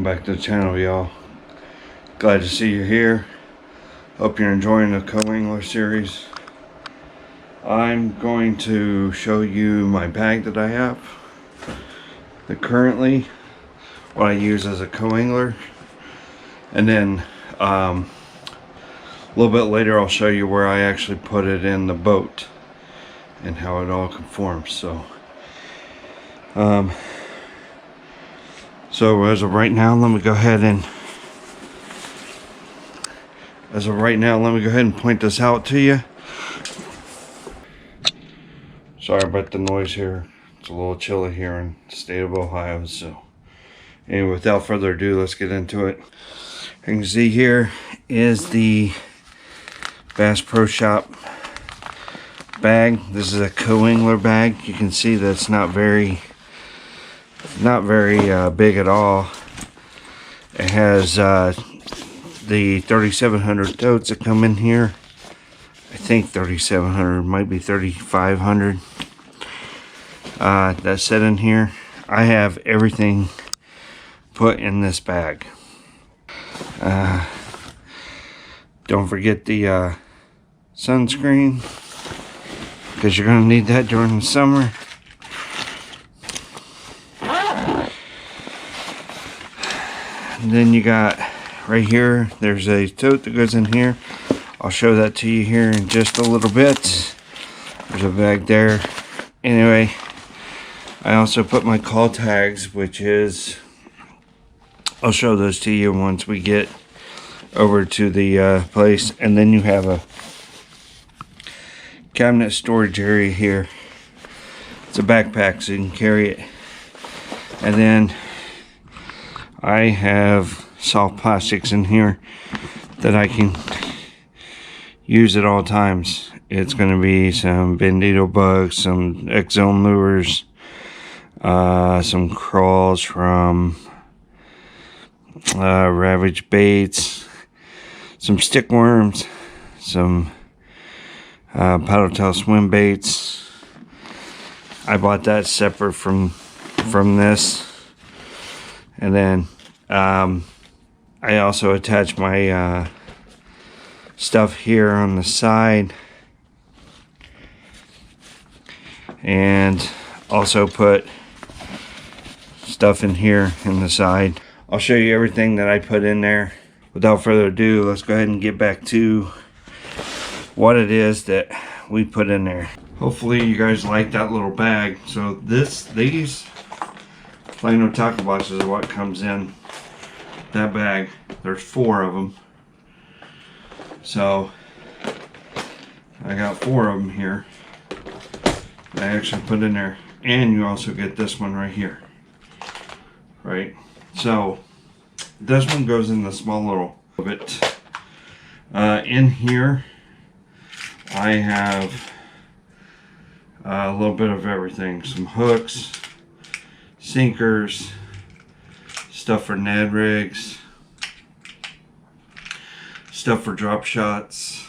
back to the channel, y'all. Glad to see you here. Hope you're enjoying the co-angler series. I'm going to show you my bag that I have, that currently what I use as a co-angler, and then a little bit later I'll show you where I actually put it in the boat and how it all conforms. So as of right now, let me go ahead and point this out to you. Sorry about the noise here. It's a little chilly here in the state of Ohio. So anyway, without further ado, let's get into it. You can see here is the Bass Pro Shop bag. This is a co-angler bag. You can see that it's not very big at all. It has the 3700 totes that come in here. I think 3700, might be 3500. That's set in here. I have everything put in this bag. Don't forget the sunscreen, because you're going to need that during the summer. And then you got right here, there's a tote that goes in here. I'll show that to you here in just a little bit. There's a bag there. Anyway, I also put my call tags, which is, I'll show those to you once we get over to the place. And then you have a cabinet storage area here. It's a backpack, so you can carry it. And then I have soft plastics in here that I can use at all times. It's going to be some Bandito bugs, some X-Zone lures, some crawls from Ravage baits, some stick worms, some paddle tail swim baits. I bought that separate from this. And then I also attach my stuff here on the side, and also put stuff in here in the side. I'll show you everything that I put in there. Without further ado, let's go ahead and get back to what it is that we put in there. Hopefully you guys like that little bag. So these Plano tackle boxes are what comes in that bag. There's 4 of them. So I got 4 of them here that I actually put in there. And you also get this one right here. Right? So this one goes in the small little bit. In here I have a little bit of everything. Some hooks, sinkers, stuff for Ned rigs, stuff for drop shots,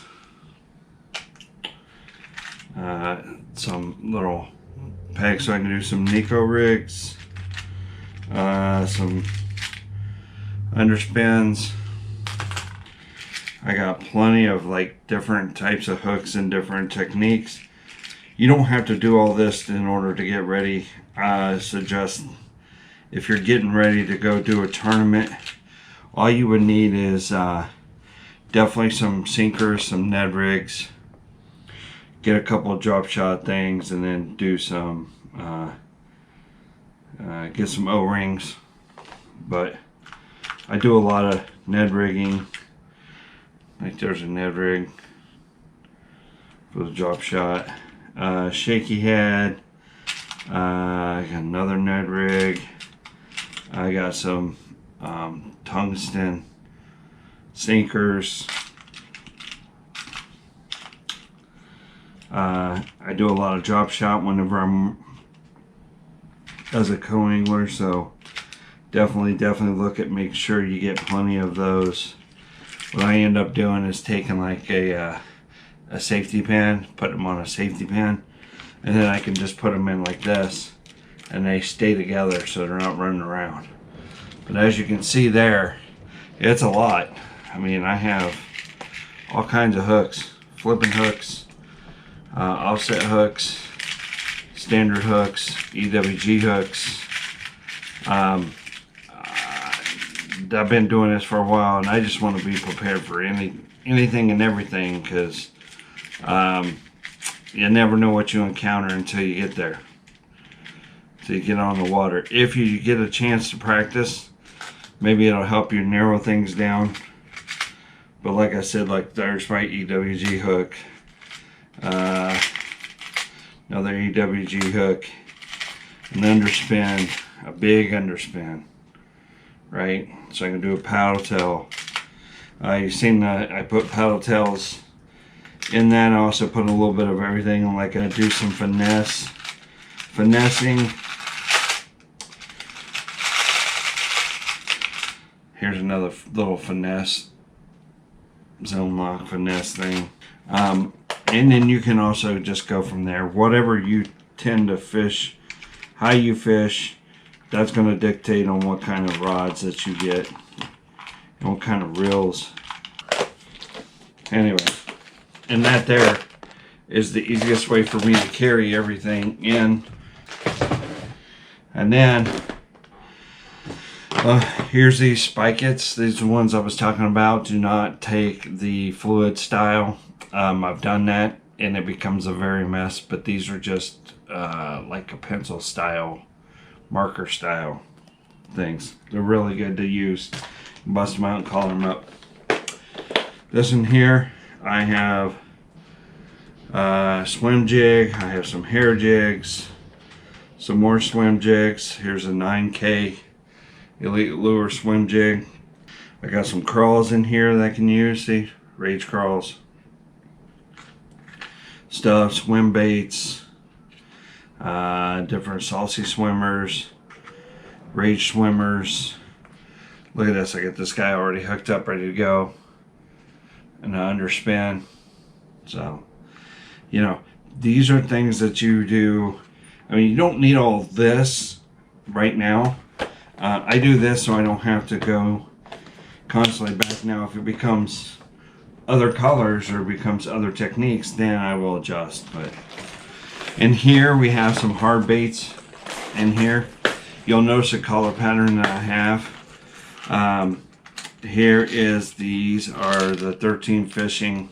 some little pegs so I can do some Nico rigs, some underspins. I got plenty of like different types of hooks and different techniques. You don't have to do all this in order to get ready. I suggest if you're getting ready to go do a tournament, all you would need is definitely some sinkers, some Ned rigs, get a couple of drop shot things, and then do some get some O-rings. But I do a lot of Ned rigging. Like there's a Ned rig for the drop shot. Shaky head. I got another Ned rig. I got some tungsten sinkers. I do a lot of drop shot whenever I'm as a co-angler, so definitely look at, make sure you get plenty of those. What I end up doing is taking like a safety pan, put them on a safety pan, and then I can just put them in like this, and they stay together so they're not running around. But as you can see there, it's a lot. I mean, I have all kinds of hooks, flipping hooks, offset hooks, standard hooks, EWG hooks. I've been doing this for a while, and I just want to be prepared for anything and everything, because you never know what you encounter until you get there, until you get on the water. If you get a chance to practice, maybe it'll help you narrow things down. But like I said, like there's my EWG hook, another EWG hook, an underspin, a big underspin, right? So I can do a paddle tail. You've seen that I put paddle tails in that. I also put a little bit of everything, like I do some finessing. Here's another little finesse, zone lock finesse thing. And then you can also just go from there. Whatever you tend to fish, how you fish, that's going to dictate on what kind of rods that you get and what kind of reels. Anyway, and that there is the easiest way for me to carry everything in. And then here's these spikets. These are the ones I was talking about. Do not take the fluid style. I've done that and it becomes a very mess, but these are just like a pencil style, marker style things. They're really good to use. Bust them out and call them up. This one here, I have swim jig. I have some hair jigs, some more swim jigs. Here's a 9K Elite Lure swim jig. I got some crawls in here that I can use. See, rage crawls, stuff, swim baits, different saucy swimmers, rage swimmers. Look at this, I got this guy already hooked up, ready to go, and an underspin. So, you know, these are things that you do. I mean, you don't need all this right now. I do this so I don't have to go constantly back. Now if it becomes other colors or becomes other techniques, then I will adjust. But in here we have some hard baits in here. You'll notice a color pattern that I have. Here is, these are the 13 Fishing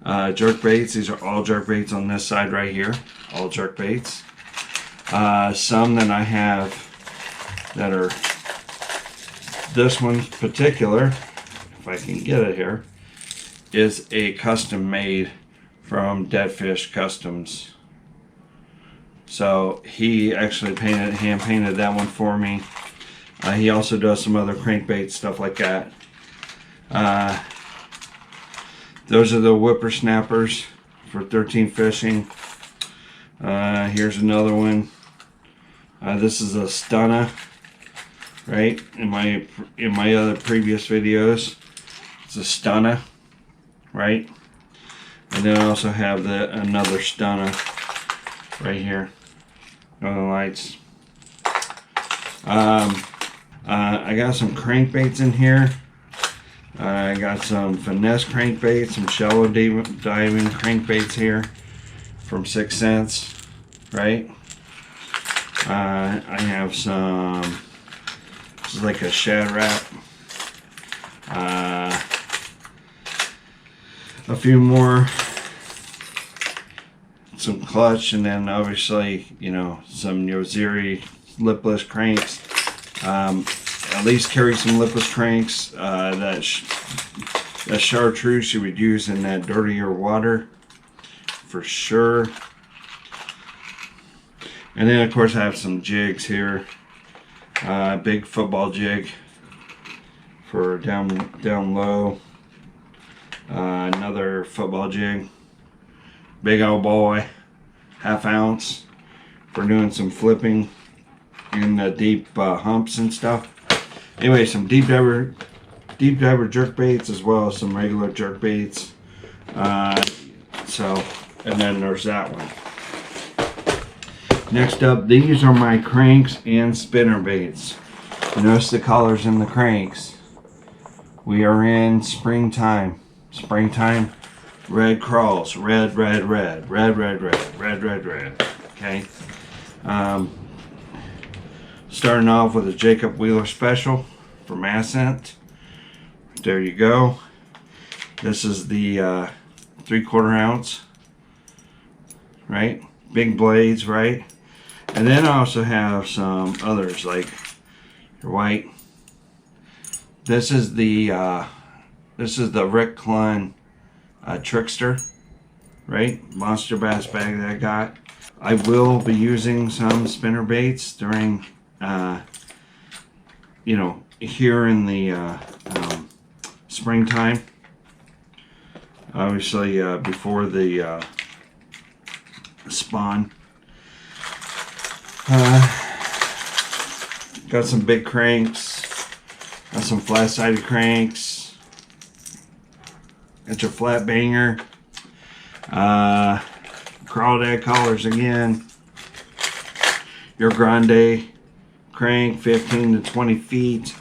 jerk baits. These are all jerk baits on this side right here, all jerk baits. Some that I have that are, this one in particular, if I can get it here, is a custom made from Dead Fish Customs. So he actually hand painted that one for me. He also does some other crankbait stuff like that. Those are the whippersnappers for 13 Fishing. Here's another one. This is a stunner, right? In my other previous videos, it's a stunner, right? And then I also have another stunner right here. Northern Lights. I got some crankbaits in here. I got some finesse crankbaits, some shallow diving crankbaits here from 6 Cents, right? I have some, this is like a shad wrap. A few more, some clutch, and then obviously, you know, some Yoziri lipless cranks. At least carry some lipless cranks. That chartreuse you would use in that dirtier water for sure. And then of course I have some jigs here. Big football jig for down low. Another football jig. Big old boy, 1/2 ounce for doing some flipping in the deep humps and stuff. Anyway, some deep diver jerk baits as well as some regular jerk baits. So, and then there's that one. Next up, these are my cranks and spinner baits. Notice the colors in the cranks. We are in springtime. Springtime, red crawls. Red, red, red. Red, red, red. Red, red, red. Okay. Starting off with a Jacob Wheeler Special from Ascent. There you go. This is the 3/4 ounce. Right? Big blades, right? And then I also have some others like your white. This is the Rick Klein Trickster, right? Monster bass bag that I got. I will be using some spinner baits during, here in the springtime. Obviously, before the spawn. Got some big cranks. Got some flat-sided cranks. Got your flat banger. Crawdad collars again. Your grande crank, 15 to 20 feet.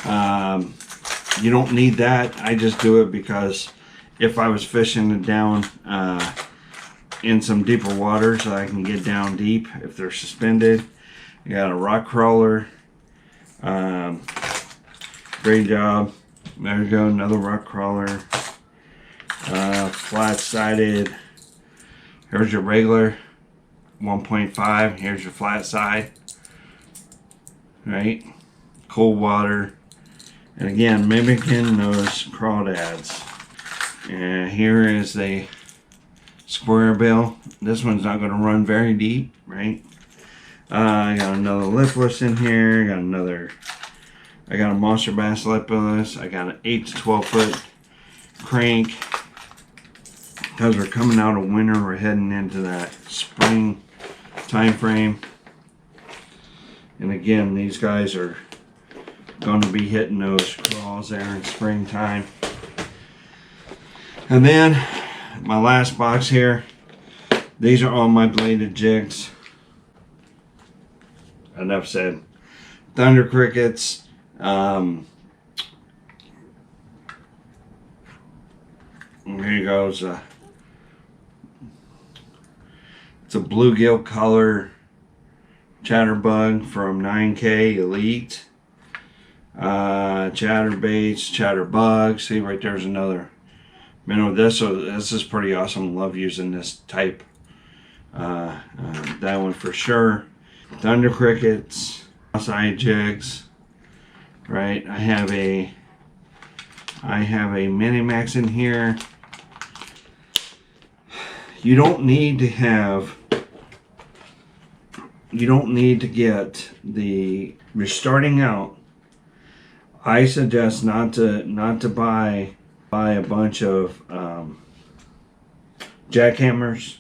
You don't need that. I just do it because if I was fishing it down in some deeper waters, I can get down deep if they're suspended. You got a rock crawler. Great job. There you go, another rock crawler. Flat-sided. Here's your regular 1.5. Here's your flat side. Right? Cold water. And again, mimicking those crawdads. And here is the square bill. This one's not going to run very deep, right? I got another lipless in here. I got a monster bass lipless. I got an 8 to 12 foot crank. Because we're coming out of winter, we're heading into that spring time frame. And again, these guys are going to be hitting those crawls there in springtime. And then my last box here, these are all my bladed jigs. Enough said. Thunder crickets. Here goes. It's a bluegill color chatterbug from 9K Elite. Chatterbaits, chatterbugs. See right there's another minnow. This is pretty awesome. Love using this type. That one for sure. Thunder crickets, outside jigs. Right. I have a Minimax in here. You don't need to get you're starting out. I suggest not to buy a bunch of jackhammers.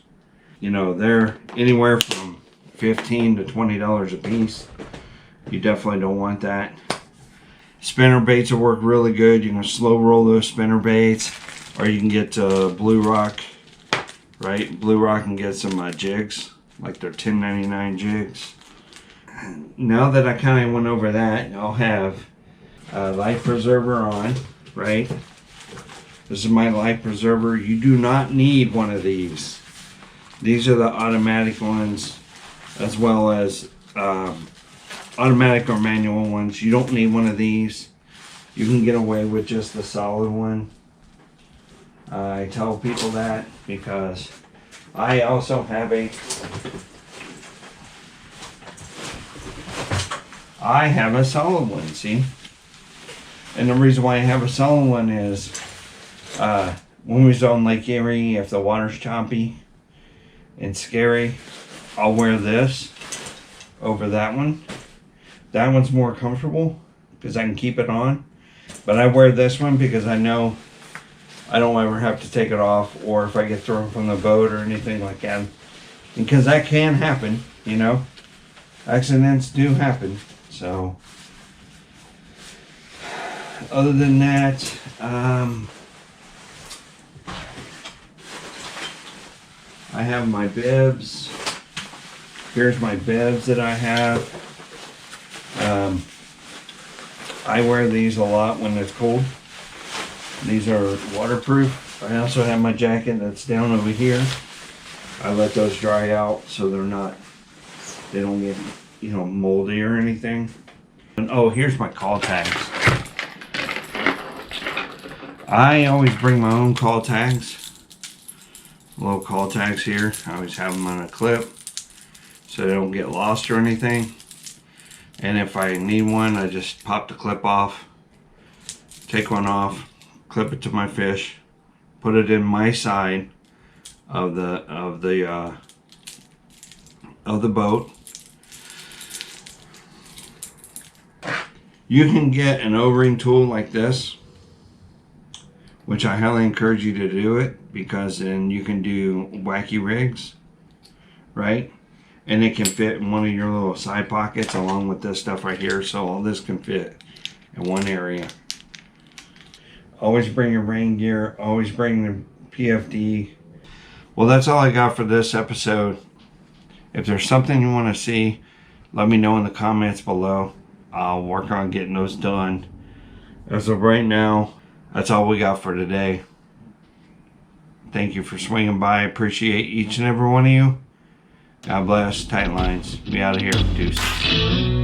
They're anywhere from $15 to $20 a piece. You definitely don't want that. Spinner baits will work really good. You can slow roll those spinner baits, or you can get Blue Rock. Right, Blue Rock and get some jigs, like their $10.99 jigs. Now that I kind of went over that, I'll have a life preserver on, right? This is my life preserver. You do not need one of these. These are the automatic ones, as well as automatic or manual ones. You don't need one of these. You can get away with just the solid one. I tell people that because I also have a solid one, see? And the reason why I have a solid one is when we was on Lake Erie, if the water's choppy and scary, I'll wear this over that one. That one's more comfortable because I can keep it on. But I wear this one because I know I don't ever have to take it off, or if I get thrown from the boat or anything like that. Because that can happen, Accidents do happen. So, other than that, I have my bibs. Here's my bibs that I have. I wear these a lot when it's cold. These are waterproof. I also have my jacket that's down over here. I let those dry out so they don't get, moldy or anything. And oh, here's my call tags. I always bring my own call tags. Little call tags here. I always have them on a clip so they don't get lost or anything. And if I need one, I just pop the clip off, take one off, clip it to my fish, put it in my side of the boat. You can get an O-ring tool like this, which I highly encourage you to do it, because then you can do wacky rigs, right? And it can fit in one of your little side pockets along with this stuff right here, so all this can fit in one area. Always bring your rain gear, always bring the PFD. Well, that's all I got for this episode. If there's something you want to see, let me know in the comments below. I'll work on getting those done. As of right now, that's all we got for today. Thank you for swinging by. Appreciate each and every one of you. God bless. Tight lines. We out of here. Deuces.